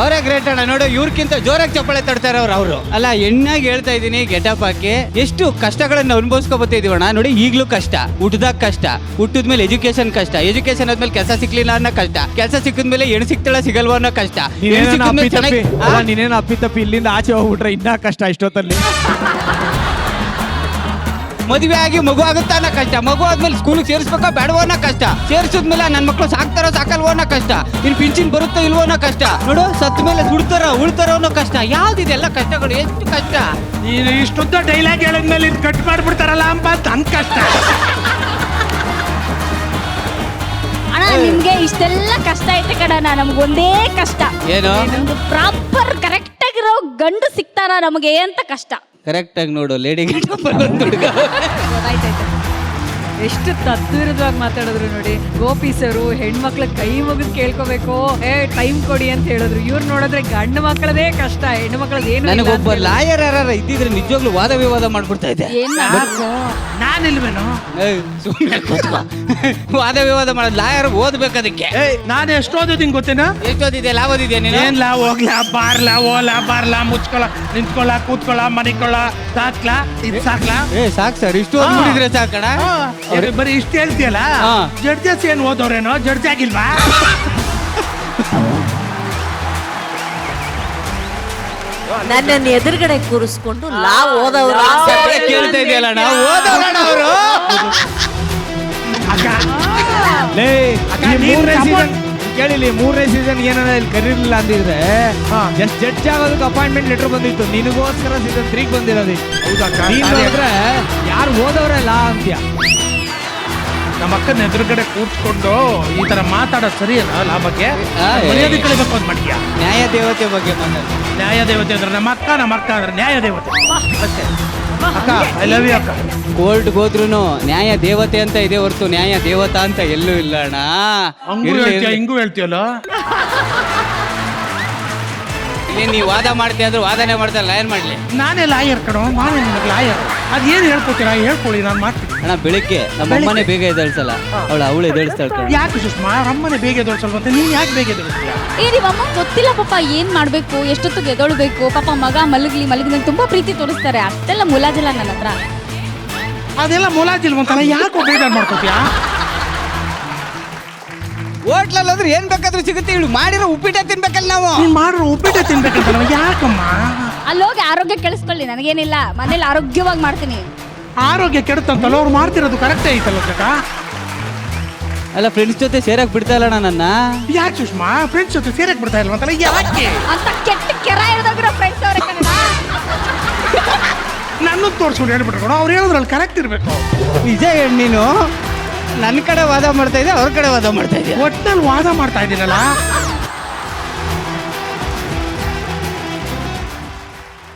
ಅವರೇ ಗ್ರೇಟ್ ಅಣ್ಣ. ನೋಡು, ಇವ್ರಕ್ಕಿಂತ ಜೋರಾಗಿ ಚಪ್ಪಾಳೆ ತಡ್ತಾರೆ ಅವರು. ಅಲ್ಲ, ಹೆಣ್ಣಾಗಿ ಹೇಳ್ತಾ ಇದೀನಿ, ಗೆಟಪ್ ಹಾಕಿ ಎಷ್ಟು ಕಷ್ಟಗಳನ್ನ ಅನುಭವಿಸ್ಕೊಬತ್ತಿದೀವಣ್ಣ. ನೋಡಿ, ಈಗ್ಲೂ ಕಷ್ಟ, ಹುಟ್ಟದಾಗ ಕಷ್ಟ, ಹುಟ್ಟಿದ್ಮೇಲೆ ಎಜುಕೇಶನ್ ಕಷ್ಟ, ಎಜುಕೇಶನ್ ಆದ್ಮೇಲೆ ಕೆಲಸ ಸಿಕ್ಲಿಲ್ಲ ಅನ್ನೋ ಕಷ್ಟ, ಕೆಲಸ ಸಿಕ್ಕಿದ್ಮೇಲೆ ಹೆಣ್ಣು ಸಿಕ್ತಾಳ ಸಿಗಲ್ವ ಅನ್ನೋ ಕಷ್ಟ. ನೀನೇನು ಅಪ್ಪಿ ಇಲ್ಲಿಂದ ಆಚೆ ಹೋಗ್ಬಿಟ್ರೆ ಇನ್ನ ಕಷ್ಟ ಇಷ್ಟೊತ್ತಲ್ಲಿ. ಮದುವೆ ಆಗಿ ಮಗು ಆಗುತ್ತಾ ಅನ್ನೋ ಕಷ್ಟ, ಮಗು ಆದ್ಮೇಲೆ ಸ್ಕೂಲ್ಗೆ ಸೇರಿಸ್ಬೇಕಾ ಬೇಡವೋ ಅನ್ನೋ ಕಷ್ಟ, ಸೇರಿಸಿದ್ಮೇಲೆ ನನ್ನ ಮಕ್ಕಳು ಸಾಕ್ತಾರೋ ಸಾಕಲ್ವೋ ಅನ್ನೋ ಕಷ್ಟ, ಇನ್ ಪಿಂಚಿನ್ ಬರುತ್ತೋ ಇಲ್ವೋ ಅನ್ನೋ ಕಷ್ಟ. ನೋಡು, ಸತ್ತ ಮೇಲೆ ಉಳ್ತಾರೋ ಅನ್ನೋ ಕಷ್ಟ. ಯಾವ್ದಿದೆಲ್ಲ ಕಷ್ಟಗಳು, ಎಷ್ಟು ಕಷ್ಟ. ನೀನು ಇಷ್ಟುದ್ದ ಡೈಲಾಗ್ ಹೇಳಿದ್ಮೇಲೆ ಇದು ಕಟ್ ಮಾಡ್ಬಿಡ್ತಾರಲ್ಲ ಅಂತ ಕಷ್ಟ. ಅಣ್ಣ, ನಿಮ್ಗೆ ಇಷ್ಟೆಲ್ಲ ಕಷ್ಟ ಐತೆ ಕಣ, ನಮ್ಗೊಂದೇ ಕಷ್ಟ. ಏನು? ನಮ್ಗೆ ಪ್ರಾಪರ್ ಕರೆಕ್ಟ್ ಆಗಿರೋ ಗಂಡು ಸಿಗ್ತಾರ ನಮಗೆ ಅಂತ ಕಷ್ಟ. ಕರೆಕ್ಟ್ ಆಗಿ ನೋಡು, ಲೇಡಿ ಹುಡುಗ. ಎಷ್ಟು ತದ್ವಿರುದ್ಧವಾಗಿ ಮಾತಾಡಿದ್ರು ನೋಡಿ. ಗೋಪಿ ಸರು ಹೆಣ್ಮಕ್ಳ ಕೈ ಮುಗಿದು ಕೇಳ್ಕೋಬೇಕು, ಟೈಮ್ ಕೊಡಿ ಅಂತ ಹೇಳಿದ್ರು. ಇವ್ರು ನೋಡಿದ್ರೆ ಗಂಡು ಮಕ್ಕಳದೇ ಕಷ್ಟ, ಹೆಣ್ಣು ಮಕ್ಕಳದ ಏನು. ನನಗೊಬ್ಬ ಲಾಯರ್ ಯಾರ ಇದ್ದಿದ್ರೆ ನಿಜವಾಗ್ಲೂ ವಾದ ವಿವಾದ ಮಾಡ್ಬಿಡ್ತಾ ಇದ್ದೆ. ನಾನಿಲ್ವೇನು? ವಾದ ವಿವಾದ ಮಾಡೋದು ಲಾಯರ್ ಓದ್ಬೇಕು ಅದಕ್ಕೆ. ನಾನು ಎಷ್ಟು ಓದಿದ್ದೀನಿ ಗೊತ್ತೇನಾ? ಎಷ್ಟು ಓದಿದ್ಯಾ? ಲಾ ಓದಿದ್ಯಾ ನೀನು? ಏನ್ಲಾ, ಹೋಗ್ಲಾ, ಬಾರ್ಲಾ, ಓಲಾ, ಬಾರ್ಲಾ, ಮುಚ್ಕೊಳ, ನಿಂತ್ಕೊಳ್ಳ, ಕೂತ್ಕೊಳ್ಳ, ಮನಿಕೊಳ್ಳ, ಸಾಕ್ಲಾ, ಇದು ಸಾಕ್ಲಾ? ಸಾಕು ಸರ್, ಇಷ್ಟು ಓದ್ಬಿಟ್ಟಿದ್ರೆ ಸಾಕಣ. ಬರೀ ಇಷ್ಟು ಹೇಳ್ತೀಯಲ್ಲ, ಜಡ್ಜಸ್ ಏನ್ ಓದೋರೇನೋ, ಜಡ್ಜ್ ಆಗಿಲ್ವಾ? ನನ್ನನ್ನು ಎದುರುಗಡೆ ಕೂರಿಸ್ಕೊಂಡು ಲಾ ಓದವ್ರು ಕೇಳ್ತಾ ಇದೆಯಲ್ಲ, ನಾವು ಓದೋಣ ಅವರು. ಕೇಳಿಲಿ, 3ನೇ ಸೀಸನ್ ಏನಾರ ಇಲ್ಲಿ ಕರೀಲಿಲ್ಲ ಅಂದಿದ್ರೆ ಜಸ್ಟ್ ಜಡ್ಜ್ ಆಗೋದಕ್ಕೆ ಅಪಾಯಿಂಟ್ಮೆಂಟ್ ಲೆಟರ್ ಬಂದಿತ್ತು. ನಿನಗೋಸ್ಕರ ಸೀಸನ್ 3 ಬಂದಿರೋದು. ಯಾರು ಓದವ್ರಲ್ಲ ಅಂತ್ಯ. ನಮ್ಮ ಅಕ್ಕನ ಎದುರುಗಡೆ ಕೂತ್ಕೊಂಡು ಈ ತರ ಮಾತಾಡೋದು ಸರಿಯಲ್ಲ? ಲಾ ಬಗ್ಗೆ ಮರ್ಯಾದೆ ಕಳಿಬೇಕು ಅಂತ ಮಾಡಿದ್ಯಾ? ನ್ಯಾಯ ದೇವತೆ ಬಗ್ಗೆ ಮಾತಾಡಿ. ನ್ಯಾಯ ದೇವತೆ ಅಂದ್ರೆ ನಮ್ಮ ಅಕ್ಕ ಅಂದ್ರೆ ನ್ಯಾಯ ದೇವತೆ ಅಷ್ಟೇ. ಅಕ್ಕ, ಐ ಲವ್ ಯು ಅಕ್ಕ. ಕೋರ್ಟ್ಗೆ ಹೋದ್ರು ನ್ಯಾಯ ದೇವತೆ ಅಂತ ಇದೆ ಹೊರತು ನ್ಯಾಯ ದೇವತಾ ಅಂತ ಎಲ್ಲೂ ಇಲ್ಲ ಅಣ್ಣ. ಹಿಂಗೂ ಹೇಳ್ತೀಯಲ್ಲ. ಇಲ್ಲಿ ನೀವು ವಾದ ಮಾಡ್ತೀಯ ಅಂದ್ರೆ ವಾದನೆ ಮಾಡ್ತಾರಲ್ಲ, ಏನ್ ಮಾಡ್ಲಿ? ನಾನೇ ಲಾಯರ್ ಕಣೋ, ನಾನೇ ನಿನಗೆ ಲಾಯರ್. ಅದೇನು ಹೇಳ್ಕೊತೀರಾ ಹೇಳ್ಕೊಳ್ಳಿ, ನಾನು ಮಾಡ್ತೀನಿ. ಅಣ್ಣ, ಬೆಳಿಗ್ಗೆ ನಮ್ಮ ಅಮ್ಮನೇ ಬೇಗ ಎದ್ದೇಳ್ಸಲ್ಲ, ಅವಳು ಎದ್ದೇಳಿಸ್ತಾಳೆ. ಯಾಕೆ ಸುಷ್ಮಾ, ಅಮ್ಮನೆ ಬೇಗ ಎದ್ದೇಳ್ಸಲ್ವಂತೆ, ನೀನ್ ಯಾಕೆ ಬೇಗ ಎದ್ದೇಳಿಸ್ತೀಯ? ನಿಮ್ಮಮ್ಮ ಗೊತ್ತಿಲ್ಲ ಪಾಪ ಏನ್ ಮಾಡ್ಬೇಕು, ಎಷ್ಟೊತ್ತಿಗೆ ಎದೊಳ್ಬೇಕು. ಪಾಪ ಮಗ ಮಲಗಿದ ತುಂಬಾ ಪ್ರೀತಿ ತೋರಿಸ್ತಾರೆ. ಅಷ್ಟೆಲ್ಲ ಮುಲಾಜಿಲ್ಲ ನನ್ನ ಹತ್ರ. ಅದೆಲ್ಲ ಮುಲಾಜಿಲ್ವಂತಲ್ಲ, ಯಾಕೆ ಬೇಜಾರು ಮಾಡ್ಕೋತೀಯಾ? ಹೋಟ್ಲಲ್ಲಿ ಹೋದ್ರೆ ಏನ್ ಬೇಕಾದ್ರೂ ಸಿಗುತ್ತೆ. ಇವಳು ಮಾಡಿರೋ ಉಪ್ಪಿಟ್ಟೆ ತಿನ್ಬೇಕಲ್ಲ ನಾವು. ನೀನ್ ಮಾಡ್ರೋ ಉಪ್ಪಿಟ್ಟೆ ತಿನ್ಬೇಕಂತ ಯಾಕಮ್ಮ? ಅಲ್ಲೋಗಿ ಆರೋಗ್ಯ ಕೆಳಿಸ್ಕೊಳ್ಳಿ, ನನಗೇನಿಲ್ಲ. ಮನೇಲಿ ಆರೋಗ್ಯವಾಗಿ ಮಾಡ್ತೀನಿ. ಆರೋಗ್ಯ ಕೆಡುತ್ತಂತಲ್ಲ, ಅವ್ರು ಮಾಡ್ತಿರೋದು ಕರೆಕ್ಟ್ ಐತಲ್ಲ ಜಗ. ಅಲ್ಲ, ಫ್ರೆಂಡ್ಸ್ ಜೊತೆ ಸೇರಕ್ ಬಿಡ್ತಾ ಇಲ್ಲ ನನ್ನ. ಯಾಕೆ ಸುಷ್ಮಾ, ಫ್ರೆಂಡ್ಸ್ ಜೊತೆ ಸೇರಕ್ ಬಿಡ್ತಾ ಇಲ್ವಂತಲ್ಲ, ಯಾಕೆ? ಅಂತ ಕೆಟ್ಟ ಕೆರ ಇರೋದಾಗಿರೋ ಫ್ರೆಂಡ್ಸ್ ಅವರೇ ಕಣ. ನನ್ನನ್ನು ತೋರಿಸ್ಕೊಂಡು ಹೇಳ್ಬಿಟ್ರು, ಅವ್ರು ಹೇಳೋದ್ರಲ್ಲಿ ಕರೆಕ್ಟ್ ಇರ್ಬೇಕು. ನಿಜ ಹೇಳಿ, ನೀನು ನನ್ನ ಕಡೆ ವಾದ ಮಾಡ್ತಾ ಇದ್ದೆ, ಅವ್ರ ಕಡೆ ವಾದ ಮಾಡ್ತಾ ಇದ್ದೆ. ಒಟ್ಟಲ್ಲಿ ವಾದ ಮಾಡ್ತಾ ಇದ್ದೀನಲ್ಲ.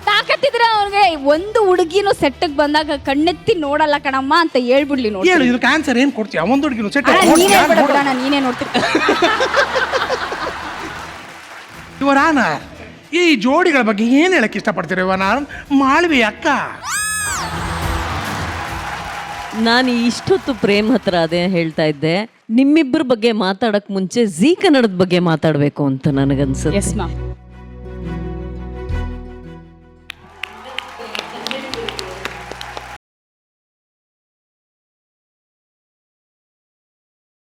ತಾಕತ್ತಿದ್ರೆ ಅವ್ರಿಗೆ ಒಂದು ಹುಡುಗಿನೂ ಸೆಟ್ಟಿಗೆ ಬಂದಾಗ ಕಣ್ಣೆತ್ತಿ ನೋಡಲ್ಲ ಕಣಮ್ಮ ಅಂತ ಹೇಳ್ಬಿಡ್ಲಿ. ನೋಡಿ, ಹೇಳು, ಇದಕ್ಕೆ ಆನ್ಸರ್ ಏನ್ ಕೊಡ್ತೀಯ? ಒಂದು ಹುಡುಗಿನ ಸೆಟ್ ನೀನೇ ನೋಡ್ತೀರ. ಇವರಾನ ಈ ಜೋಡಿಗಳ ಬಗ್ಗೆ ಏನ್ ಹೇಳಕ್ ಇಷ್ಟಪಡ್ತೀರ? ಇವನ ಮಾಳ್ವಿ ಅಕ್ಕ. ನಾನು ಇಷ್ಟೊತ್ತು ಪ್ರೇಮ್ ಹತ್ರ ಅದೇ ಹೇಳ್ತಾ ಇದ್ದೆ, ನಿಮ್ಮಿಬ್ಬರ ಬಗ್ಗೆ ಮಾತಾಡಕ್ ಮುಂಚೆ ಜೀ ಕನ್ನಡದ ಬಗ್ಗೆ ಮಾತಾಡ್ಬೇಕು ಅಂತ ನನಗನ್ಸುತ್ತೆ.